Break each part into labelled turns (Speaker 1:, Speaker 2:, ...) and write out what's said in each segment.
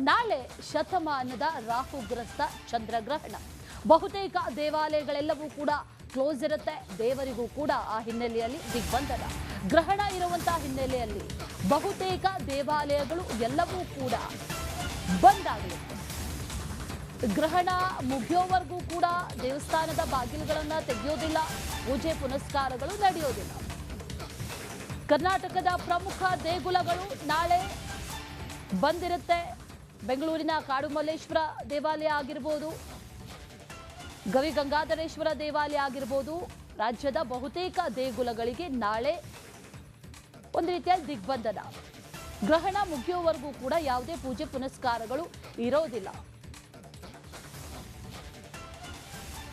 Speaker 1: ನಾಳೆ ಶತಮಾನದ ರಾಹುಗ್ರಸ್ತ ಚಂದ್ರಗ್ರಹಣ. ಬಹುತೇಕ ದೇವಾಲಯಗಳೆಲ್ಲವೂ ಕೂಡ ಕ್ಲೋಸ್ ಇರುತ್ತೆ. ದೇವರಿಗೂ ಕೂಡ ಆ ಹಿನ್ನೆಲೆಯಲ್ಲಿ ದಿಗ್ಬಂಧನ. ಗ್ರಹಣ ಇರುವಂತಹ ಹಿನ್ನೆಲೆಯಲ್ಲಿ ಬಹುತೇಕ ದೇವಾಲಯಗಳು ಎಲ್ಲವೂ ಕೂಡ ಬಂದ್ ಆಗಿರುತ್ತೆ. ಗ್ರಹಣ ಮುಗಿಯೋವರೆಗೂ ಕೂಡ ದೇವಸ್ಥಾನದ ಬಾಗಿಲುಗಳನ್ನ ತೆಗೆಯೋದಿಲ್ಲ, ಪೂಜೆ ಪುನಸ್ಕಾರಗಳು ನಡೆಯೋದಿಲ್ಲ. ಕರ್ನಾಟಕದ ಪ್ರಮುಖ ದೇಗುಲಗಳು ನಾಳೆ ಬಂದಿರುತ್ತೆ. ಬೆಂಗಳೂರಿನ ಕಾಡುಮಲ್ಲೇಶ್ವರ ದೇವಾಲಯ ಆಗಿರ್ಬೋದು, ಗವಿಗಂಗಾಧರೇಶ್ವರ ದೇವಾಲಯ ಆಗಿರ್ಬೋದು, ರಾಜ್ಯದ ಬಹುತೇಕ ದೇಗುಲಗಳಿಗೆ ನಾಳೆ ಒಂದು ರೀತಿಯ ದಿಗ್ಬಂಧನ. ಗ್ರಹಣ ಮುಗಿಯುವವರೆಗೂ ಕೂಡ ಯಾವುದೇ ಪೂಜೆ ಪುನಸ್ಕಾರಗಳು ಇರೋದಿಲ್ಲ.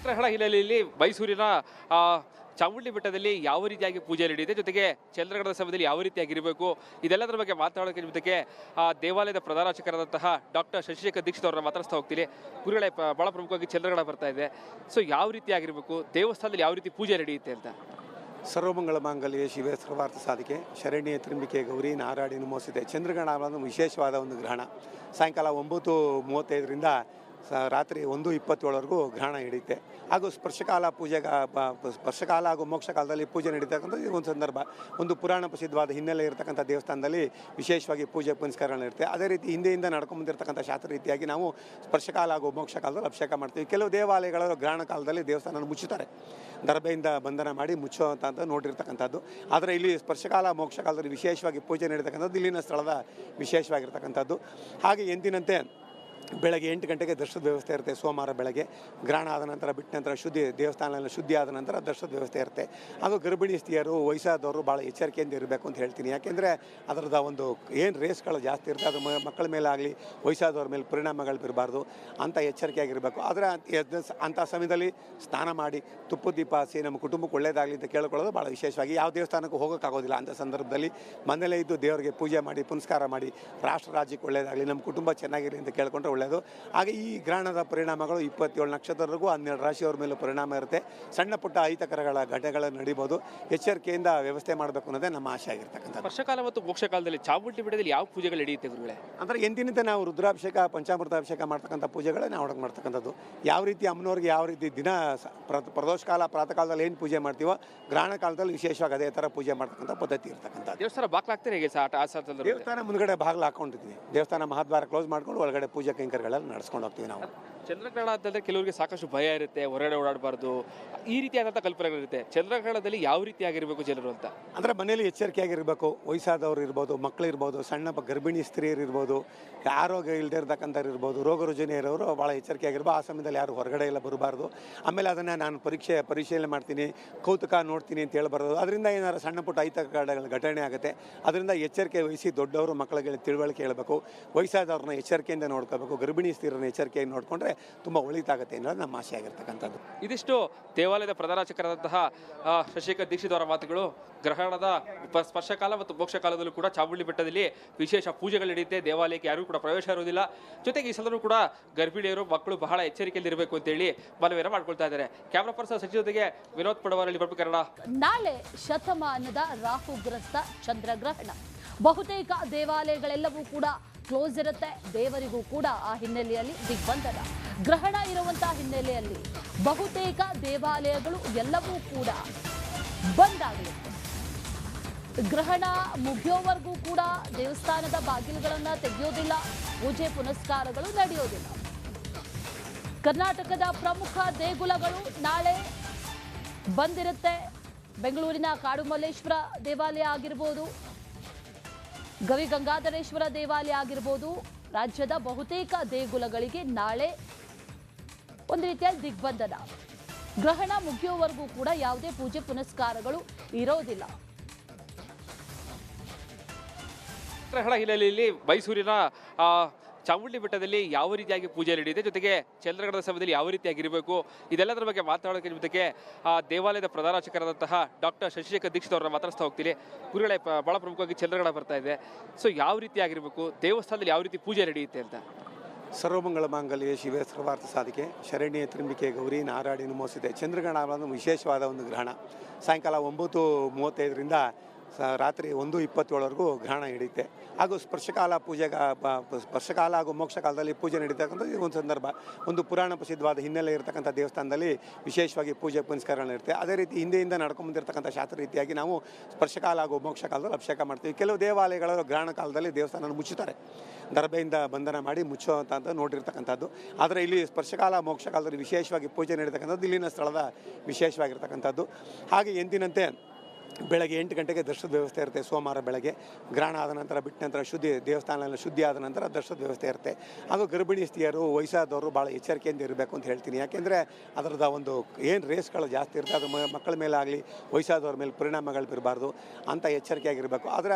Speaker 2: ಗ್ರಹಣ ಹಿನ್ನೆಲೆಯಲ್ಲಿ ಮೈಸೂರಿನ ಚಾಮುಂಡಿ ಬೆಟ್ಟದಲ್ಲಿ ಯಾವ ರೀತಿಯಾಗಿ ಪೂಜೆ ನಡೆಯುತ್ತೆ, ಜೊತೆಗೆ ಚಂದ್ರಗ್ರಹಣದ ಸಮಯದಲ್ಲಿ ಯಾವ ರೀತಿಯಾಗಿರಬೇಕು, ಇದೆಲ್ಲದರ ಬಗ್ಗೆ ಮಾತನಾಡೋಕೆ ಜೊತೆಗೆ ದೇವಾಲಯದ ಪ್ರಧಾನ ಅರ್ಚಕರಾದಂತಹ ಡಾಕ್ಟರ್ ಶಶಿಶೇಖರ್ ದೀಕ್ಷಿತ್ ಅವರನ್ನ ಮಾತಾಡಿಸ್ತಾ ಹೋಗ್ತೀನಿ. ಗುರುಗಳೇ, ಬಹಳ ಪ್ರಮುಖವಾಗಿ ಚಂದ್ರಗ್ರಹಣ ಬರ್ತಾ ಇದೆ. ಸೊ ಯಾವ ರೀತಿಯಾಗಿರಬೇಕು, ದೇವಸ್ಥಾನದಲ್ಲಿ ಯಾವ ರೀತಿ ಪೂಜೆ ನಡೆಯುತ್ತೆ ಅಂತ?
Speaker 3: ಸರ್ವಮಂಗಳ ಮಾಂಗಲ್ಯ ಶಿವೆ ಸರ್ವಾರ್ಥ ಸಾಧಿಕೆ ಶರಣ್ಯ ತ್ರಿಂಬಿಕೆ ಗೌರಿ ನಾರಾಯಣಿ ನಮೋಸ್ತಿದೆ. ಚಂದ್ರಗ್ರಹಣ ಒಂದು ವಿಶೇಷವಾದ ಒಂದು ಗ್ರಹಣ. ಸಾಯಂಕಾಲ 9:35ರಿಂದ ರಾತ್ರಿ 1:27ವರೆಗೂ ಗ್ರಹಣ ಹಿಡಿಯುತ್ತೆ. ಹಾಗೂ ಸ್ಪರ್ಶಕಾಲ ಸ್ಪರ್ಶಕಾಲ ಹಾಗೂ ಮೋಕ್ಷಕಾಲದಲ್ಲಿ ಪೂಜೆ ನಡೀತಕ್ಕಂಥ ಒಂದು ಸಂದರ್ಭ. ಒಂದು ಪುರಾಣ ಪ್ರಸಿದ್ಧವಾದ ಹಿನ್ನೆಲೆ ಇರತಕ್ಕಂಥ ದೇವಸ್ಥಾನದಲ್ಲಿ ವಿಶೇಷವಾಗಿ ಪೂಜೆ ಪುನಸ್ಕಾರಗಳಿರುತ್ತೆ. ಅದೇ ರೀತಿ ಹಿಂದೆಯಿಂದ ನಡ್ಕೊಂಬಂದಿರತಕ್ಕಂಥ ಶಾಸ್ತ್ರ ರೀತಿಯಾಗಿ ನಾವು ಸ್ಪರ್ಶಕಾಲ ಹಾಗೂ ಮೋಕ್ಷಕಾಲದಲ್ಲಿ ಅಭಿಷೇಕ ಮಾಡ್ತೀವಿ. ಕೆಲವು ದೇವಾಲಯಗಳು ಗ್ರಹಣ ಕಾಲದಲ್ಲಿ ದೇವಸ್ಥಾನ ಮುಚ್ಚುತ್ತಾರೆ, ದರ್ಬೆಯಿಂದ ಬಂಧನ ಮಾಡಿ ಮುಚ್ಚುವಂಥ ನೋಡಿರ್ತಕ್ಕಂಥದ್ದು. ಆದರೆ ಇಲ್ಲಿ ಸ್ಪರ್ಶಕಾಲ ಮೋಕ್ಷಕಾಲದಲ್ಲಿ ವಿಶೇಷವಾಗಿ ಪೂಜೆ ನಡೀತಕ್ಕಂಥದ್ದು ಇಲ್ಲಿನ ಸ್ಥಳದ ವಿಶೇಷವಾಗಿರ್ತಕ್ಕಂಥದ್ದು. ಹಾಗೆ ಎಂದಿನಂತೆ ಬೆಳಗ್ಗೆ 8 ಗಂಟೆಗೆ ದರ್ಶನದ ವ್ಯವಸ್ಥೆ ಇರುತ್ತೆ. ಸೋಮವಾರ ಬೆಳಗ್ಗೆ ಗ್ರಹಣ ಆದ ನಂತರ ಬಿಟ್ಟ ನಂತರ ದೇವಸ್ಥಾನ ಶುದ್ಧಿ ಆದ ನಂತರ ದರ್ಶನದ ವ್ಯವಸ್ಥೆ ಇರುತ್ತೆ. ಹಾಗೂ ಗರ್ಭಿಣಿ ಸ್ತ್ರೀಯರು, ವಯಸ್ಸಾದವರು ಭಾಳ ಎಚ್ಚರಿಕೆಯಿಂದ ಇರಬೇಕು ಅಂತ ಹೇಳ್ತೀನಿ. ಯಾಕೆಂದರೆ ಅದರದ ಒಂದು ಏನು ರೇಸ್ಗಳು ಜಾಸ್ತಿ ಇರುತ್ತೆ, ಅದು ಮಕ್ಕಳ ಮೇಲೆ ಆಗಲಿ ವಯಸ್ಸಾದವ್ರ ಮೇಲೆ ಪರಿಣಾಮಗಳು ಬೀರಬಾರ್ದು ಅಂತ ಎಚ್ಚರಿಕೆಯಾಗಿರಬೇಕು. ಆದರೆ ಅಂಥ ಸಮಯದಲ್ಲಿ ಸ್ನಾನ ಮಾಡಿ ತುಪ್ಪದ ದೀಪ ಹಚ್ಚಿ ನಮ್ಮ ಕುಟುಂಬಕ್ಕೆ ಒಳ್ಳೆಯದಾಗಲಿ ಅಂತ ಕೇಳ್ಕೊಳ್ಳೋದು ಭಾಳ ವಿಶೇಷವಾಗಿ. ಯಾವ ದೇವಸ್ಥಾನಕ್ಕೂ ಹೋಗೋಕ್ಕಾಗೋದಿಲ್ಲ ಅಂಥ ಸಂದರ್ಭದಲ್ಲಿ ಮನೆಯಲ್ಲೇ ಇದ್ದು ದೇವರಿಗೆ ಪೂಜೆ ಮಾಡಿ ಪುನಸ್ಕಾರ ಮಾಡಿ ರಾಷ್ಟ್ರ ರಾಜ್ಯಕ್ಕೆ ಒಳ್ಳೆಯದಾಗಲಿ, ನಮ್ಮ ಕುಟುಂಬ ಚೆನ್ನಾಗಿರಲಿ ಅಂತ ಕೇಳ್ಕೊಂಡ್ರೆ ಒಳ್ಳೆಯದು. ಹಾಗೆ ಈ ಗ್ರಹಣದ ಪರಿಣಾಮಗಳು 27 ನಕ್ಷತ್ರವರೆಗೂ 12 ರಾಶಿಯವರ ಮೇಲೂ ಪರಿಣಾಮ ಇರುತ್ತೆ. ಸಣ್ಣ ಪುಟ್ಟ ಅಹಿತಕರಗಳ ಘಟನೆಗಳು ನಡೀಬೋದು. ಎಚ್ಚರಿಕೆಯಿಂದ ವ್ಯವಸ್ಥೆ ಮಾಡಬೇಕು ಅನ್ನೋದೇ ನಮ್ಮ ಆಶೆ ಆಗಿರ್ತಕ್ಕಂಥ.
Speaker 2: ವರ್ಷಕಾಲ ಮತ್ತು ಮೋಕ್ಷಕಾಲದಲ್ಲಿ ಚಾಮುಂಡಿ ಬೆಟ್ಟದಲ್ಲಿ ಯಾವ ಪೂಜೆಗಳು ನಡೆಯುತ್ತೆ ಗುರುಗಳೇ?
Speaker 3: ಅಂದರೆ ಎಂದಿನಂತೆ ನಾವು ರುದ್ರಾಭಿಷೇಕ ಪಂಚಾಮೃತಾಭಿಷೇಕ ಮಾಡ್ತಕ್ಕಂಥ ಪೂಜೆಗಳೇ ನಾವು ಒಳಗೆ ಮಾಡ್ತಕ್ಕಂಥದ್ದು. ಯಾವ ರೀತಿ ಅಮ್ಮನವ್ರಿಗೆ ಯಾವ ರೀತಿ ದಿನ ಪ್ರದೋಷ ಕಾಲ ಪ್ರಾತಃ ಕಾಲದಲ್ಲಿ ಏನು ಪೂಜೆ ಮಾಡ್ತೀವೋ ಗ್ರಹಣ ಕಾಲದಲ್ಲಿ ವಿಶೇಷವಾಗಿ ಅದೇ ಥರ ಪೂಜೆ ಮಾಡ್ತಕ್ಕಂಥ ಪದ್ಧತಿ ಇರ್ತಕ್ಕಂಥ.
Speaker 2: ದೇವಸ್ಥಾನ ಬಾಗ್ಲಾಗ್ತಾರೆ ಹೇಗೆ
Speaker 3: ದೇವಸ್ಥಾನ ಮುಂದ್ಗಡೆ ಬಾಗಿಲು ಹಾಕೊಂಡಿರ್ತೀವಿ. ದೇವಸ್ಥಾನ ಮಹಾದ್ವಾರ ಕ್ಲೋಸ್ ಮಾಡ್ಕೊಂಡು ಒಳಗಡೆ ಪೂಜೆ ಕೈಂಕರ್ಯಗಳೆಲ್ಲ ನಡೆಸ್ಕೊಂಡು ಹೋಗ್ತೀವಿ ನಾವು.
Speaker 2: ಚಂದ್ರಗ್ರಹಣ ಅಂತಂದ್ರೆ ಕೆಲವರಿಗೆ ಸಾಕಷ್ಟು ಭಯ ಇರುತ್ತೆ, ಹೊರಗಡೆ ಓಡಾಡಬಾರ್ದು, ಈ ರೀತಿಯಾದಂಥ ಕಲ್ಪನೆಗಳಿರುತ್ತೆ. ಚಂದ್ರಗ್ರಹಣದಲ್ಲಿ ಯಾವ ರೀತಿಯಾಗಿರಬೇಕು ಜನರು ಅಂತ?
Speaker 3: ಅಂದರೆ ಮನೇಲಿ ಎಚ್ಚರಿಕೆಯಾಗಿರಬೇಕು. ವಯಸ್ಸಾದವ್ರು ಇರ್ಬೋದು, ಮಕ್ಕಳು ಇರ್ಬೋದು, ಸಣ್ಣ ಗರ್ಭಿಣಿ ಸ್ತ್ರೀಯರು ಇರ್ಬೋದು, ಆರೋಗ್ಯ ಇಲ್ಲದೆ ಇರತಕ್ಕಂಥವ್ರು ಇರ್ಬೋದು, ರೋಗ ರುಜಿನ ಇರೋರು ಭಾಳ ಎಚ್ಚರಿಕೆಯಾಗಿರ್ಬೋದು. ಆ ಸಮಯದಲ್ಲಿ ಯಾರು ಹೊರಗಡೆ ಎಲ್ಲ ಬರಬಾರ್ದು. ಆಮೇಲೆ ಅದನ್ನು ನಾನು ಪರಿಶೀಲನೆ ಮಾಡ್ತೀನಿ, ಕೌತುಕ ನೋಡ್ತೀನಿ ಅಂತ ಹೇಳ್ಬಾರ್ದು. ಅದರಿಂದ ಏನಾದ್ರು ಸಣ್ಣ ಪುಟ್ಟ ಘಟನೆ ಆಗುತ್ತೆ. ಅದರಿಂದ ಎಚ್ಚರಿಕೆ ವಹಿಸಿ ದೊಡ್ಡವರು ಮಕ್ಕಳಿಗೆ ತಿಳುವಳಿಕೆ ಹೇಳಬೇಕು. ವಯಸ್ಸಾದವ್ರನ್ನ ಎಚ್ಚರಿಕೆಯಿಂದ ನೋಡ್ಕೋಬೇಕು. ಗರ್ಭಿಣಿ ಸ್ತ್ರೀಯರನ್ನ ಎಚ್ಚರಿಕೆಯಿಂದ ನೋಡಿಕೊಂಡ್ರೆ ತುಂಬ ಒಳಿತಾಗುತ್ತೆ ಅನ್ನೋದು ನಮ್ಮ ಆಸೆ ಆಗಿರ್ತಕ್ಕಂಥದ್ದು.
Speaker 2: ಇದಿಷ್ಟು ದೇವಾಲಯದ ಪ್ರಧಾನ ಅರ್ಚಕರಾದಂತಹ ಶಶಿಶೇಖರ್ ದೀಕ್ಷಿತ್ ಅವರ ಮಾತುಗಳು. ಗ್ರಹಣದ ಸ್ಪರ್ಶಕಾಲ ಮತ್ತು ಮೋಕ್ಷಕಾಲದಲ್ಲೂ ಕೂಡ ಚಾಮುಂಡಿ ಬೆಟ್ಟದಲ್ಲಿ ವಿಶೇಷ ಪೂಜೆಗಳು ನಡೆಯುತ್ತೆ. ದೇವಾಲಯಕ್ಕೆ ಯಾರೂ ಕೂಡ ಪ್ರವೇಶ ಇರುವುದಿಲ್ಲ. ಜೊತೆಗೆ ಈ ಸಲೂ ಕೂಡ ಗರ್ಭಿಣಿಯರು, ಮಕ್ಕಳು ಬಹಳ ಎಚ್ಚರಿಕೆಯಲ್ಲಿ ಇರಬೇಕು ಅಂತೇಳಿ ಮನವಿಯನ್ನು ಮಾಡ್ಕೊಳ್ತಾ ಇದ್ದಾರೆ. ಕ್ಯಾಮ್ರಾ ಪರ್ಸನ್ ಸಚಿವ ಜೊತೆಗೆ ವಿನೋದ್ ಪಡವರಲ್ಲಿ ಕನ್ನಡ.
Speaker 1: ನಾಳೆ ಶತಮಾನದ ರಾಹುಗ್ರಸ್ತ ಚಂದ್ರಗ್ರಹಣ. ಬಹುತೇಕ ದೇವಾಲಯಗಳೆಲ್ಲವೂ ಕೂಡ ಕ್ಲೋಸ್ ಇರುತ್ತೆ. ದೇವರಿಗೂ ಕೂಡ ಆ ಹಿನ್ನೆಲೆಯಲ್ಲಿ ದಿಗ್ಬಂಧನ. ಗ್ರಹಣ ಇರುವಂತಹ ಹಿನ್ನೆಲೆಯಲ್ಲಿ ಬಹುತೇಕ ದೇವಾಲಯಗಳು ಎಲ್ಲವೂ ಕೂಡ ಬಂದ್ ಆಗಿರುತ್ತೆ. ಗ್ರಹಣ ಮುಗಿಯೋವರೆಗೂ ಕೂಡ ದೇವಸ್ಥಾನದ ಬಾಗಿಲುಗಳನ್ನ ತೆಗೆಯೋದಿಲ್ಲ, ಪೂಜೆ ಪುನಸ್ಕಾರಗಳು ನಡೆಯೋದಿಲ್ಲ. ಕರ್ನಾಟಕದ ಪ್ರಮುಖ ದೇಗುಲಗಳು ನಾಳೆ ಬಂದಿರುತ್ತೆ. ಬೆಂಗಳೂರಿನ ಕಾಡುಮಲ್ಲೇಶ್ವರ ದೇವಾಲಯ ಆಗಿರ್ಬೋದು, ಗವಿಗಂಗಾಧರೇಶ್ವರ ದೇವಾಲಯ ಆಗಿರ್ಬೋದು, ರಾಜ್ಯದ ಬಹುತೇಕ ದೇಗುಲಗಳಿಗೆ ನಾಳೆ ಒಂದು ರೀತಿಯ ದಿಗ್ಬಂಧನ. ಗ್ರಹಣ ಮುಗಿಯುವವರೆಗೂ ಕೂಡ ಯಾವುದೇ ಪೂಜೆ ಪುನಸ್ಕಾರಗಳು ಇರೋದಿಲ್ಲ.
Speaker 2: ಗ್ರಹಣ ಹಿನ್ನೆಲೆಯಲ್ಲಿ ಮೈಸೂರಿನ ಚಾಮುಂಡಿ ಬೆಟ್ಟದಲ್ಲಿ ಯಾವ ರೀತಿಯಾಗಿ ಪೂಜೆ ನಡೆಯುತ್ತೆ, ಜೊತೆಗೆ ಚಂದ್ರಗ್ರಹಣದ ಸಮಯದಲ್ಲಿ ಯಾವ ರೀತಿಯಾಗಿರಬೇಕು, ಇದೆಲ್ಲದರ ಬಗ್ಗೆ ಮಾತನಾಡೋಕೆ ಜೊತೆಗೆ ದೇವಾಲಯದ ಪ್ರಧಾನ ಅರ್ಚಕರಾದಂತಹ ಡಾಕ್ಟರ್ ಶಶಿಶೇಖರ್ ದೀಕ್ಷಿತ್ ಅವರನ್ನ ಮಾತಾಡಿಸ್ತಾ ಹೋಗ್ತೀನಿ. ಗುರುಗಳೇ, ಬಹಳ ಪ್ರಮುಖವಾಗಿ ಚಂದ್ರಗ್ರಹಣ ಬರ್ತಾ ಇದೆ. ಸೊ ಯಾವ ರೀತಿಯಾಗಿರಬೇಕು, ದೇವಸ್ಥಾನದಲ್ಲಿ ಯಾವ ರೀತಿ ಪೂಜೆ ನಡೆಯುತ್ತೆ ಅಂತ?
Speaker 3: ಸರ್ವಮಂಗಳ ಮಾಂಗಲ್ಯ ಶಿವೆ ಸರ್ವಾರ್ಥ ಸಾಧಿಕೆ ಶರಣ್ಯ ತ್ರಿಂಬಿಕೆ ಗೌರಿ ನಾರಾಯಣಿ ನಮೋಸ್ತಿದೆ. ಚಂದ್ರಗ್ರಹಣ ಒಂದು ವಿಶೇಷವಾದ ಒಂದು ಗ್ರಹಣ. ಸಾಯಂಕಾಲ 9:35ರಿಂದ ರಾತ್ರಿ 1:27ವರೆಗೂ ಗ್ರಹಣ ಹಿಡಿಯುತ್ತೆ. ಹಾಗೂ ಸ್ಪರ್ಶಕಾಲ ಸ್ಪರ್ಶಕಾಲ ಹಾಗೂ ಮೋಕ್ಷ ಕಾಲದಲ್ಲಿ ಪೂಜೆ ನಡೀತಕ್ಕಂಥದ್ದು ಇದು ಒಂದು ಸಂದರ್ಭ. ಒಂದು ಪುರಾಣ ಪ್ರಸಿದ್ಧವಾದ ಹಿನ್ನೆಲೆ ಇರತಕ್ಕಂಥ ದೇವಸ್ಥಾನದಲ್ಲಿ ವಿಶೇಷವಾಗಿ ಪೂಜೆ ಪುನಸ್ಕಾರಗಳಿರುತ್ತೆ. ಅದೇ ರೀತಿ ಹಿಂದೆಯಿಂದ ನಡ್ಕೊಂಡ್ಬಂದಿರತಕ್ಕಂಥ ಶಾಸ್ತ್ರ ರೀತಿಯಾಗಿ ನಾವು ಸ್ಪರ್ಶಕಾಲ ಹಾಗೂ ಮೋಕ್ಷ ಕಾಲದಲ್ಲಿ ಅಭಿಷೇಕ ಮಾಡ್ತೀವಿ. ಕೆಲವು ದೇವಾಲಯಗಳು ಗ್ರಹಣ ಕಾಲದಲ್ಲಿ ದೇವಸ್ಥಾನ ಮುಚ್ಚುತ್ತಾರೆ, ದರ್ಬೆಯಿಂದ ಬಂಧನ ಮಾಡಿ ಮುಚ್ಚುವಂಥ ನೋಡಿರ್ತಕ್ಕಂಥದ್ದು. ಆದರೆ ಇಲ್ಲಿ ಸ್ಪರ್ಶಕಾಲ ಮೋಕ್ಷ ಕಾಲದಲ್ಲಿ ವಿಶೇಷವಾಗಿ ಪೂಜೆ ನಡೀತಕ್ಕಂಥದ್ದು ಇಲ್ಲಿನ ಸ್ಥಳದ ವಿಶೇಷವಾಗಿರ್ತಕ್ಕಂಥದ್ದು. ಹಾಗೆ ಎಂದಿನಂತೆ ಬೆಳಗ್ಗೆ 8 ಗಂಟೆಗೆ ದರ್ಶನದ ವ್ಯವಸ್ಥೆ ಇರುತ್ತೆ. ಸೋಮವಾರ ಬೆಳಗ್ಗೆ ಗ್ರಹಣ ಆದ ನಂತರ ಬಿಟ್ಟ ನಂತರ ದೇವಸ್ಥಾನ ಶುದ್ಧಿ ಆದ ನಂತರ ದರ್ಶನದ ವ್ಯವಸ್ಥೆ ಇರುತ್ತೆ. ಹಾಗೂ ಗರ್ಭಿಣಿ ಸ್ತ್ರೀಯರು, ವಯಸ್ಸಾದವರು ಭಾಳ ಎಚ್ಚರಿಕೆಯಿಂದ ಇರಬೇಕು ಅಂತ ಹೇಳ್ತೀನಿ. ಯಾಕೆಂದರೆ ಅದರದ ಒಂದು ಏನು ರೇಸ್ಗಳು ಜಾಸ್ತಿ ಇರುತ್ತೆ, ಅದು ಮಕ್ಕಳ ಮೇಲೆ ಆಗಲಿ ವಯಸ್ಸಾದವ್ರ ಮೇಲೆ ಪರಿಣಾಮಗಳು ಬೀರಬಾರ್ದು ಅಂತ ಎಚ್ಚರಿಕೆಯಾಗಿರಬೇಕು. ಆದರೆ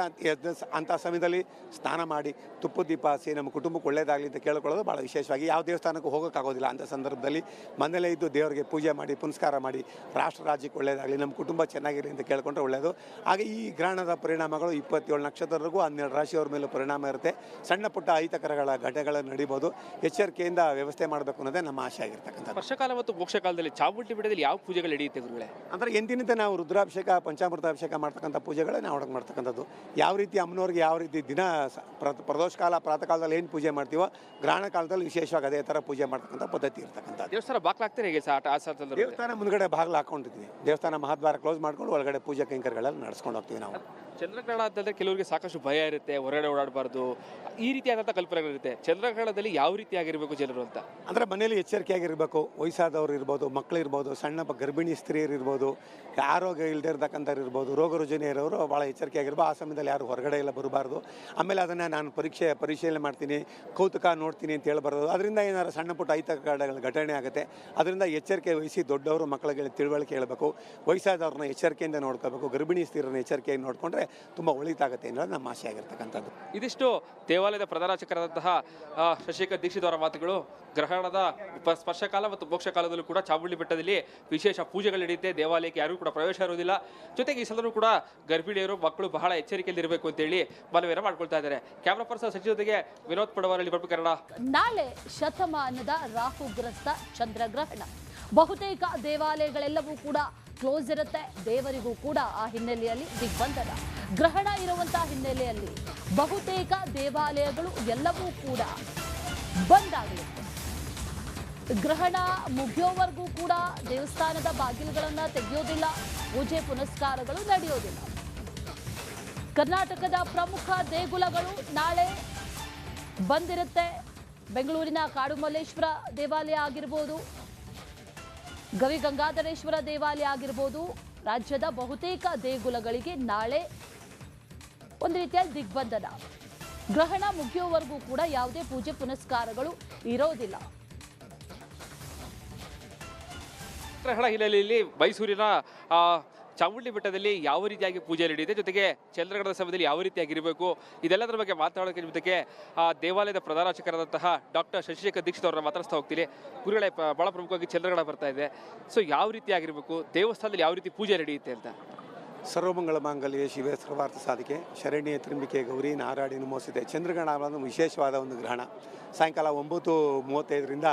Speaker 3: ಅಂಥ ಸಮಯದಲ್ಲಿ ಸ್ನಾನ ಮಾಡಿ ತುಪ್ಪದ ದೀಪ ಹಚ್ಚಿ ನಮ್ಮ ಕುಟುಂಬಕ್ಕೆ ಒಳ್ಳೆಯದಾಗಲಿ ಅಂತ ಕೇಳ್ಕೊಳ್ಳೋದು ಭಾಳ ವಿಶೇಷವಾಗಿ. ಯಾವ ದೇವಸ್ಥಾನಕ್ಕೂ ಹೋಗೋಕ್ಕಾಗೋದಿಲ್ಲ ಅಂಥ ಸಂದರ್ಭದಲ್ಲಿ ಮನೆಯಲ್ಲೇ ಇದ್ದು ದೇವರಿಗೆ ಪೂಜೆ ಮಾಡಿ ಪುನಸ್ಕಾರ ಮಾಡಿ ರಾಷ್ಟ್ರ ರಾಜ್ಯಕ್ಕೆ ಒಳ್ಳೆಯದಾಗಲಿ, ನಮ್ಮ ಕುಟುಂಬ ಚೆನ್ನಾಗಿರಲಿ ಅಂತ ಕೇಳ್ಕೊಂಡ್ರೆ ಒಳ್ಳೆಯದು. ಹಾಗೆ ಈ ಗ್ರಹಣದ ಪರಿಣಾಮಗಳು 27 ನಕ್ಷತ್ರವರೆಗೂ 12 ರಾಶಿಯವರ ಮೇಲೆ ಪರಿಣಾಮ ಇರುತ್ತೆ. ಸಣ್ಣ ಪುಟ್ಟ ಅಹಿತಕರಗಳ ಘಟನೆಗಳು ನಡೀಬೋದು. ಎಚ್ಚರಿಕೆಯಿಂದ ವ್ಯವಸ್ಥೆ ಮಾಡಬೇಕು ಅನ್ನೋದೇ ನಮ್ಮ ಆಶೆ ಆಗಿರ್ತಕ್ಕಂಥದ್ದು.
Speaker 2: ವರ್ಷಕಾಲ ಮತ್ತು ಮೋಕ್ಷ ಕಾಲದಲ್ಲಿ ಚಾಮುಂಡಿ ಬೆಟ್ಟದಲ್ಲಿ ಯಾವ ಪೂಜೆಗಳು ನಡೆಯುತ್ತೆ ಗುರುಗಳೇ?
Speaker 3: ಅಂದರೆ ಎಂದಿನಂತೆ ನಾವು ರುದ್ರಾಭಿಷೇಕ ಪಂಚಾಮೃತಾಭಿಷೇಕ ಮಾಡ್ತಕ್ಕಂಥ ಪೂಜೆಗಳೇ ನಾವು ಒಳಗೆ ಮಾಡ್ತಕ್ಕಂಥದ್ದು. ಯಾವ ರೀತಿ ಅಮ್ಮನವ್ರಿಗೆ ಯಾವ ರೀತಿ ದಿನ ಪ್ರದೋಷ ಕಾಲ ಪ್ರಾತಃ ಕಾಲದಲ್ಲಿ ಏನು ಪೂಜೆ ಮಾಡ್ತೀವೋ ಗ್ರಹಣ ಕಾಲದಲ್ಲಿ ವಿಶೇಷವಾಗಿ ಅದೇ ಥರ ಪೂಜೆ ಮಾಡ್ತಕ್ಕಂಥ ಪದ್ಧತಿ ಇರ್ತಕ್ಕಂಥದ್ದು.
Speaker 2: ದೇವಸ್ಥಾನ ಬಾಕ್ಲಾಗ್ತಾರೆ ಹೇಗೆ
Speaker 3: ದೇವಸ್ಥಾನ ಮುಂದ್ಗಡೆ ಬಾಗಿಲು ಹಾಕೊಂಡಿರ್ತೀವಿ. ದೇವಸ್ಥಾನ ಮಹಾದ್ವಾರ ಕ್ಲೋಸ್ ಮಾಡ್ಕೊಂಡು ಒಳಗಡೆ ಪೂಜೆ ಕೈಂಕರ್ಯಗಳೆಲ್ಲ ನಡೆಸ್ಕೊಂಡು ಹೋಗ್ತೀವಿ ನಾವು.
Speaker 2: ಚಂದ್ರಗ್ರಹಣ ಅಂತಂದರೆ ಕೆಲವರಿಗೆ ಸಾಕಷ್ಟು ಭಯ ಇರುತ್ತೆ, ಹೊರಗಡೆ ಓಡಾಡಬಾರ್ದು, ಈ ರೀತಿಯಾದಂಥ ಕಲ್ಪನೆಗಳಿರುತ್ತೆ. ಚಂದ್ರಗ್ರಹಣದಲ್ಲಿ ಯಾವ ರೀತಿಯಾಗಿರಬೇಕು ಜನರು ಅಂತ? ಅಂದರೆ
Speaker 3: ಮನೇಲಿ ಎಚ್ಚರಿಕೆಯಾಗಿರಬೇಕು. ವಯಸ್ಸಾದವ್ರು ಇರ್ಬೋದು, ಮಕ್ಕಳು ಇರ್ಬೋದು, ಸಣ್ಣ ಗರ್ಭಿಣಿ ಸ್ತ್ರೀಯರು ಇರ್ಬೋದು, ಆರೋಗ್ಯ ಇಲ್ಲದೆ ಇರತಕ್ಕಂಥವ್ರು ಇರ್ಬೋದು, ರೋಗ ರುಜಿನ ಇರೋರು ಭಾಳ ಎಚ್ಚರಿಕೆಯಾಗಿರ್ಬೋದು. ಆ ಸಮಯದಲ್ಲಿ ಯಾರು ಹೊರಗಡೆ ಎಲ್ಲ ಬರಬಾರ್ದು. ಆಮೇಲೆ ಅದನ್ನು ನಾನು ಪರಿಶೀಲನೆ ಮಾಡ್ತೀನಿ, ಕೌತುಕ ನೋಡ್ತೀನಿ ಅಂತ ಹೇಳ್ಬಾರ್ದು. ಅದರಿಂದ ಏನಾದ್ರು ಸಣ್ಣ ಪುಟ್ಟ ಅಹಿತಕರಗಳ ಘಟನೆ ಆಗುತ್ತೆ. ಅದರಿಂದ ಎಚ್ಚರಿಕೆ ವಹಿಸಿ ದೊಡ್ಡವರು ಮಕ್ಕಳಿಗೆ ತಿಳುವಳಿಕೆ ಹೇಳಬೇಕು. ವಯಸ್ಸಾದವ್ರನ್ನ ಎಚ್ಚರಿಕೆಯಿಂದ ನೋಡ್ಕೋಬೇಕು. ಗರ್ಭಿಣಿ ಸ್ತ್ರೀಯರನ್ನ ಎಚ್ಚರಿಕೆಯಾಗಿ ನೋಡಿಕೊಂಡ್ರೆ ತುಂಬ ಒಳಿತಾಗುತ್ತೆ ಅನ್ನೋದು ನಮ್ಮ ಆಸೆ ಆಗಿರ್ತಕ್ಕಂಥದ್ದು.
Speaker 2: ಇದಿಷ್ಟು ದೇವಾಲಯದ ಪ್ರಧಾನ ಅರ್ಚಕರಾದಂತಹ ಶಶಿಕರ್ ದೀಕ್ಷಿತ್ ಅವರ ಮಾತುಗಳು. ಗ್ರಹಣದ ಸ್ಪರ್ಶಕಾಲ ಮತ್ತು ಮೋಕ್ಷ ಕಾಲದಲ್ಲೂ ಕೂಡ ಚಾಮುಂಡಿ ಬೆಟ್ಟದಲ್ಲಿ ವಿಶೇಷ ಪೂಜೆಗಳು ನಡೆಯುತ್ತೆ. ದೇವಾಲಯಕ್ಕೆ ಯಾರೂ ಕೂಡ ಪ್ರವೇಶ ಇರುವುದಿಲ್ಲ. ಜೊತೆಗೆ ಈ ಸಲೂ ಕೂಡ ಗರ್ಭಿಣಿಯರು, ಮಕ್ಕಳು ಬಹಳ ಎಚ್ಚರಿಕೆಯಲ್ಲಿ ಇರಬೇಕು ಅಂತೇಳಿ ಮನವಿಯನ್ನು ಮಾಡ್ಕೊಳ್ತಾ ಇದ್ದಾರೆ. ಕ್ಯಾಮ್ರಾ ಪರ್ಸನ್ ಸಚಿವ ಜೊತೆಗೆ ವಿನೋದ್ ಪಡವರಲ್ಲಿ ಕನ್ನಡ.
Speaker 1: ನಾಳೆ ಶತಮಾನದ ರಾಹುಗ್ರಸ್ತ ಚಂದ್ರಗ್ರಹಣ. ಬಹುತೇಕ ದೇವಾಲಯಗಳೆಲ್ಲವೂ ಕೂಡ ಕ್ಲೋಸ್ ಇರುತ್ತೆ. ದೇವರಿಗೂ ಕೂಡ ಆ ಹಿನ್ನೆಲೆಯಲ್ಲಿ ದಿಗ್ಬಂಧನ. ಗ್ರಹಣ ಇರುವಂತಹ ಹಿನ್ನೆಲೆಯಲ್ಲಿ ಬಹುತೇಕ ದೇವಾಲಯಗಳು ಎಲ್ಲವೂ ಕೂಡ ಬಂದ್ ಆಗಿರುತ್ತೆ. ಗ್ರಹಣ ಮುಗಿಯೋವರೆಗೂ ಕೂಡ ದೇವಸ್ಥಾನದ ಬಾಗಿಲುಗಳನ್ನು ತೆಗೆಯೋದಿಲ್ಲ, ಪೂಜೆ ಪುನಸ್ಕಾರಗಳು ನಡೆಯೋದಿಲ್ಲ. ಕರ್ನಾಟಕದ ಪ್ರಮುಖ ದೇಗುಲಗಳು ನಾಳೆ ಬಂದಿರುತ್ತೆ. ಬೆಂಗಳೂರಿನ ಕಾಡುಮಲ್ಲೇಶ್ವರ ದೇವಾಲಯ ಆಗಿರ್ಬೋದು, ಗವಿಗಂಗಾಧರೇಶ್ವರ ದೇವಾಲಯ ಆಗಿರ್ಬೋದು, ರಾಜ್ಯದ ಬಹುತೇಕ ದೇಗುಲಗಳಿಗೆ ನಾಳೆ ಒಂದು ರೀತಿಯಲ್ಲಿ ದಿಗ್ಬಂಧನ. ಗ್ರಹಣ ಮುಗಿಯುವವರೆಗೂ ಕೂಡ ಯಾವುದೇ ಪೂಜೆ ಪುನಸ್ಕಾರಗಳು ಇರೋದಿಲ್ಲ.
Speaker 2: ಗ್ರಹಣ ಹಿನ್ನೆಲೆಯಲ್ಲಿ ಮೈಸೂರಿನ ಚಾಮುಂಡಿ ಬೆಟ್ಟದಲ್ಲಿ ಯಾವ ರೀತಿಯಾಗಿ ಪೂಜೆ ನಡೆಯುತ್ತೆ, ಜೊತೆಗೆ ಚಂದ್ರಗ್ರಹಣದ ಸಮಯದಲ್ಲಿ ಯಾವ ರೀತಿಯಾಗಿರಬೇಕು, ಇದೆಲ್ಲದರ ಬಗ್ಗೆ ಮಾತನಾಡೋಕೆ ಜೊತೆಗೆ ದೇವಾಲಯದ ಪ್ರಧಾನ ಅರ್ಚಕರಾದಂತಹ ಡಾಕ್ಟರ್ ಶಶಿಕರ್ ದೀಕ್ಷಿತ್ ಅವರನ್ನ ಮಾತಾಡ್ತಾ ಹೋಗ್ತೀನಿ. ಗುರುಗಳೇ, ಬಹಳ ಪ್ರಮುಖವಾಗಿ ಚಂದ್ರಗ್ರಹಣ ಬರ್ತಾ ಇದೆ. ಸೊ ಯಾವ ರೀತಿಯಾಗಿರಬೇಕು, ದೇವಸ್ಥಾನದಲ್ಲಿ ಯಾವ ರೀತಿ ಪೂಜೆ ನಡೆಯುತ್ತೆ ಅಂತ?
Speaker 3: ಸರ್ವಮಂಗಳ ಮಾಂಗಲ್ಯ ಶಿವೆ ಸರ್ವಾರ್ಥ ಸಾಧಿಕೆ ಶರಣ್ಯ ತ್ರಿಂಬಿಕೆ ಗೌರಿ ನಾರಾಯಣಿ ನಮೋಸ್ತುತೆ. ಚಂದ್ರಗ್ರಹಣ ಅನ್ನೋದು ವಿಶೇಷವಾದ ಒಂದು ಗ್ರಹಣ. ಸಾಯಂಕಾಲ 9:35ರಿಂದ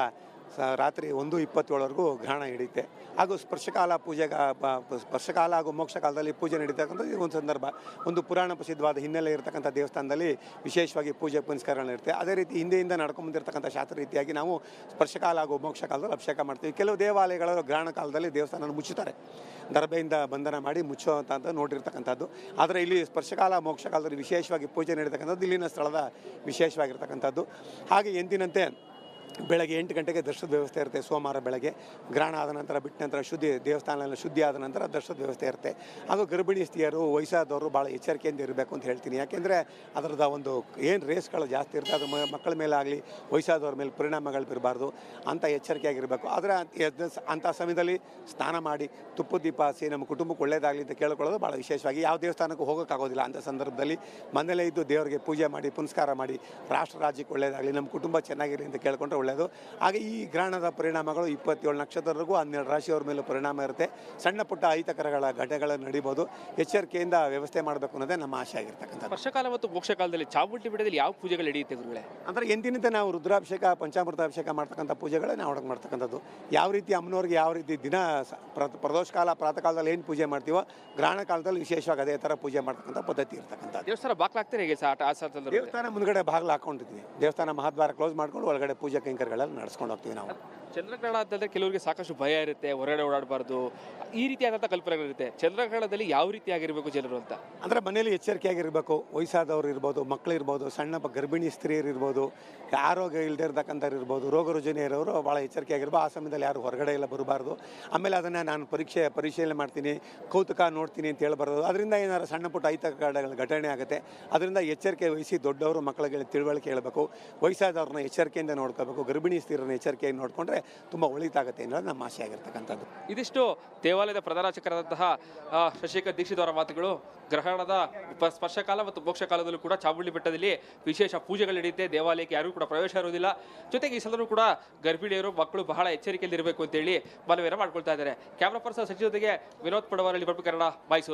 Speaker 3: ರಾತ್ರಿ 1:27ವರೆಗೂ ಗ್ರಹಣ ಹಿಡಿಯುತ್ತೆ. ಹಾಗೂ ಸ್ಪರ್ಶಕಾಲ ಹಾಗೂ ಮೋಕ್ಷ ಕಾಲದಲ್ಲಿ ಪೂಜೆ ನಡೀತಕ್ಕಂಥದ್ದು ಇದು ಒಂದು ಸಂದರ್ಭ. ಒಂದು ಪುರಾಣ ಪ್ರಸಿದ್ಧವಾದ ಹಿನ್ನೆಲೆ ಇರತಕ್ಕಂಥ ದೇವಸ್ಥಾನದಲ್ಲಿ ವಿಶೇಷವಾಗಿ ಪೂಜೆ ಪುನಸ್ಕಾರಗಳಿರುತ್ತೆ. ಅದೇ ರೀತಿ ಹಿಂದೆಯಿಂದ ನಡ್ಕೊಂಡ್ಬಂದಿರತಕ್ಕಂಥ ಶಾಸ್ತ್ರ ರೀತಿಯಾಗಿ ನಾವು ಸ್ಪರ್ಶಕಾಲ ಹಾಗೂ ಮೋಕ್ಷ ಕಾಲದಲ್ಲಿ ಅಭಿಷೇಕ ಮಾಡ್ತೀವಿ. ಕೆಲವು ದೇವಾಲಯಗಳು ಗ್ರಹಣ ಕಾಲದಲ್ಲಿ ದೇವಸ್ಥಾನ ಮುಚ್ಚುತ್ತಾರೆ, ದರ್ಬೆಯಿಂದ ಬಂಧನ ಮಾಡಿ ಮುಚ್ಚುವಂಥ ನೋಡಿರ್ತಕ್ಕಂಥದ್ದು. ಆದರೆ ಇಲ್ಲಿ ಸ್ಪರ್ಶಕಾಲ ಮೋಕ್ಷ ಕಾಲದಲ್ಲಿ ವಿಶೇಷವಾಗಿ ಪೂಜೆ ನಡೀತಕ್ಕಂಥದ್ದು ಇಲ್ಲಿನ ಸ್ಥಳದ ವಿಶೇಷವಾಗಿರ್ತಕ್ಕಂಥದ್ದು. ಹಾಗೆ ಎಂದಿನಂತೆ ಬೆಳಗ್ಗೆ 8 ಗಂಟೆಗೆ ದರ್ಶನದ ವ್ಯವಸ್ಥೆ ಇರುತ್ತೆ. ಸೋಮವಾರ ಬೆಳಗ್ಗೆ ಗ್ರಹಣ ಆದ ನಂತರ ಬಿಟ್ಟ ನಂತರ ದೇವಸ್ಥಾನ ಶುದ್ಧಿ ಆದ ನಂತರ ದರ್ಶನದ ವ್ಯವಸ್ಥೆ ಇರುತ್ತೆ. ಹಾಗೂ ಗರ್ಭಿಣಿ ಸ್ತ್ರೀಯರು, ವಯಸ್ಸಾದವರು ಭಾಳ ಎಚ್ಚರಿಕೆಯಿಂದ ಇರಬೇಕು ಅಂತ ಹೇಳ್ತೀನಿ. ಯಾಕೆಂದರೆ ಅದರದ ಒಂದು ಏನು ರೇಸ್ಗಳು ಜಾಸ್ತಿ ಇರುತ್ತೆ, ಅದು ಮಕ್ಕಳ ಮೇಲೆ ಆಗಲಿ ವಯಸ್ಸಾದವ್ರ ಮೇಲೆ ಪರಿಣಾಮಗಳು ಬೀರಬಾರ್ದು ಅಂತ ಎಚ್ಚರಿಕೆಯಾಗಿರಬೇಕು. ಆದರೆ ಅಂಥ ಸಮಯದಲ್ಲಿ ಸ್ನಾನ ಮಾಡಿ ತುಪ್ಪದ ದೀಪ ಹಚ್ಚಿ ನಮ್ಮ ಕುಟುಂಬಕ್ಕೆ ಒಳ್ಳೆಯದಾಗಲಿ ಅಂತ ಕೇಳ್ಕೊಳ್ಳೋದು ಭಾಳ ವಿಶೇಷವಾಗಿ. ಯಾವ ದೇವಸ್ಥಾನಕ್ಕೂ ಹೋಗೋಕ್ಕಾಗೋದಿಲ್ಲ ಅಂಥ ಸಂದರ್ಭದಲ್ಲಿ ಮನೆಯಲ್ಲೇ ಇದ್ದು ದೇವರಿಗೆ ಪೂಜೆ ಮಾಡಿ ಪುನಸ್ಕಾರ ಮಾಡಿ ರಾಷ್ಟ್ರ ರಾಜ್ಯಕ್ಕೆ ಒಳ್ಳೆಯದಾಗಲಿ, ನಮ್ಮ ಕುಟುಂಬ ಚೆನ್ನಾಗಿರಲಿ ಅಂತ ಕೇಳ್ಕೊಂಡ್ರೆ ಒಳ್ಳೆಯದು. ಹಾಗೆ ಈ ಗ್ರಹಣದ ಪರಿಣಾಮಗಳು 27 ನಕ್ಷತ್ರರಿಗೂ 12 ರಾಶಿಯವ್ರ ಮೇಲೂ ಪರಿಣಾಮ ಇರುತ್ತೆ. ಸಣ್ಣ ಪುಟ್ಟ ಅಹಿತಕರಗಳ ಘಟನೆಗಳು ನಡೀಬೋದು. ಎಚ್ಚರಿಕೆಯಿಂದ ವ್ಯವಸ್ಥೆ ಮಾಡಬೇಕು ಅನ್ನೋದೇ ನಮ್ಮ ಆಶೆ ಆಗಿರ್ತಕ್ಕಂಥದ್ದು.
Speaker 2: ವರ್ಷಕಾಲ ಮತ್ತು ಮೋಕ್ಷಕಾಲದಲ್ಲಿ ಚಾಮುಂಡಿ ಬೆಟ್ಟದಲ್ಲಿ ಯಾವ ಪೂಜೆಗಳು ನಡೆಯುತ್ತೆ ಗುರುಗಳೇ?
Speaker 3: ಅಂದರೆ ಎಂದಿನಿಂದ ನಾವು ರುದ್ರಾಭಿಷೇಕ ಪಂಚಾಮೃತಾಭಿಷೇಕ ಮಾಡ್ತಕ್ಕಂಥ ಪೂಜೆಗಳೇ ನಾವು ಒಳಗೆ ಮಾಡ್ತಕ್ಕಂಥದ್ದು. ಯಾವ ರೀತಿ ಅಮ್ಮನವ್ರಿಗೆ ಯಾವ ರೀತಿ ದಿನ ಪ್ರದೋಷ ಕಾಲ ಪ್ರಾತಃ ಕಾಲದಲ್ಲಿ ಏನು ಪೂಜೆ ಮಾಡ್ತೀವೋ ಗ್ರಹಣ ಕಾಲದಲ್ಲಿ ವಿಶೇಷವಾಗಿ ಅದೇ ಥರ ಪೂಜೆ ಮಾಡ್ತಕ್ಕಂಥ ಪದ್ಧತಿ ಇರ್ತಕ್ಕಂಥದ್ದು.
Speaker 2: ದೇವಸ್ಥಾನ ಬಾಕ್ಲಾಗ್ತಾರೆ ಹೇಗೆ ಸರ್ ಆ ಸಂದರ್ಭದಲ್ಲಿ?
Speaker 3: ದೇವಸ್ಥಾನ ಮುಂದ್ಗಡೆ ಬಾಗಿಲು ಹಾಕೊಂಡಿದ್ವಿ. ದೇವಸ್ಥಾನ ಮಹಾದ್ವಾರ ಕ್ಲೋಸ್ ಮಾಡ್ಕೊಂಡು ಒಳಗಡೆ ಪೂಜಾ ಕೈಂಕರ್ಯಗಳೆಲ್ಲ ನಡೆಸ್ಕೊಂಡು ಹೋಗ್ತೀವಿ ನಾವು.
Speaker 2: ಚಂದ್ರಗ್ರಹಣ ಅಂತಂದ್ರೆ ಕೆಲವರಿಗೆ ಸಾಕಷ್ಟು ಭಯ ಇರುತ್ತೆ, ಹೊರಗಡೆ ಓಡಾಡಬಾರ್ದು, ಈ ರೀತಿಯಾದಂಥ ಕಲ್ಪನೆಗಳಿರುತ್ತೆ. ಚಂದ್ರಗ್ರಹಣದಲ್ಲಿ ಯಾವ ರೀತಿಯಾಗಿರಬೇಕು ಜನರು ಅಂತ?
Speaker 3: ಅಂದರೆ ಮನೇಲಿ ಎಚ್ಚರಿಕೆಯಾಗಿರಬೇಕು. ವಯಸ್ಸಾದವ್ರು ಇರ್ಬೋದು, ಮಕ್ಕಳು ಇರ್ಬೋದು, ಸಣ್ಣ ಗರ್ಭಿಣಿ ಸ್ತ್ರೀಯರು ಇರ್ಬೋದು, ಆರೋಗ್ಯ ಇಲ್ಲದೆ ಇರ್ತಕ್ಕಂಥವ್ರು ಇರ್ಬೋದು, ರೋಗ ರುಜಿನ ಇರೋರು ಭಾಳ ಎಚ್ಚರಿಕೆಯಾಗಿರ್ಬೋದು. ಆ ಸಮಯದಲ್ಲಿ ಯಾರು ಹೊರಗಡೆ ಎಲ್ಲ ಬರಬಾರ್ದು. ಆಮೇಲೆ ಅದನ್ನು ನಾನು ಪರಿಶೀಲನೆ ಮಾಡ್ತೀನಿ, ಕೌತುಕ ನೋಡ್ತೀನಿ ಅಂತ ಹೇಳ್ಬಾರ್ದು. ಅದರಿಂದ ಏನಾದ್ರು ಸಣ್ಣ ಪುಟ್ಟ ಅಹಿತಕರಗಳ ಘಟನೆ ಆಗುತ್ತೆ. ಅದರಿಂದ ಎಚ್ಚರಿಕೆ ವಹಿಸಿ ದೊಡ್ಡವರು ಮಕ್ಕಳಿಗೆ ತಿಳುವಳಿಕೆ ಹೇಳಬೇಕು. ವಯಸ್ಸಾದವ್ರನ್ನ ಎಚ್ಚರಿಕೆಯಿಂದ ನೋಡ್ಕೋಬೇಕು. ಗರ್ಭಿಣಿ ಸ್ತ್ರೀಯರನ್ನ ಎಚ್ಚರಿಕೆಯಿಂದ ನೋಡಿಕೊಂಡ್ರೆ ತುಂಬ ಒಳಿತಾಗುತ್ತೆ ಅನ್ನೋದು ನಮ್ಮ ಆಸೆ ಆಗಿರ್ತಕ್ಕಂಥದ್ದು.
Speaker 2: ಇದಿಷ್ಟು ದೇವಾಲಯದ ಪ್ರಧಾನ ಅರ್ಚಕರಾದಂತಹ ಶಶಿಕರ್ ದೀಕ್ಷಿತ್ ಅವರ ಮಾತುಗಳು. ಗ್ರಹಣದ ಸ್ಪರ್ಶಕಾಲ ಮತ್ತು ಮೋಕ್ಷಕಾಲದಲ್ಲೂ ಕೂಡ ಚಾಮುಂಡಿ ಬೆಟ್ಟದಲ್ಲಿ ವಿಶೇಷ ಪೂಜೆಗಳು ನಡೆಯುತ್ತೆ. ದೇವಾಲಯಕ್ಕೆ ಯಾರೂ ಕೂಡ ಪ್ರವೇಶ ಇರುವುದಿಲ್ಲ. ಜೊತೆಗೆ ಈ ಸಲೂ ಕೂಡ ಗರ್ಭಿಣಿಯರು ಮಕ್ಕಳು ಬಹಳ ಎಚ್ಚರಿಕೆಯಲ್ಲಿ ಇರಬೇಕು ಅಂತೇಳಿ ಮನವಿಯನ್ನು ಮಾಡ್ಕೊಳ್ತಾ ಇದ್ದಾರೆ. ಕ್ಯಾಮ್ರಾ ಪರ್ಸನ್ ಸಚಿವ ಜೊತೆಗೆ ವಿನೋದ್ ಪಡವರಳ್ಳಿ, ಕನ್ನಡ, ಮೈಸೂರು.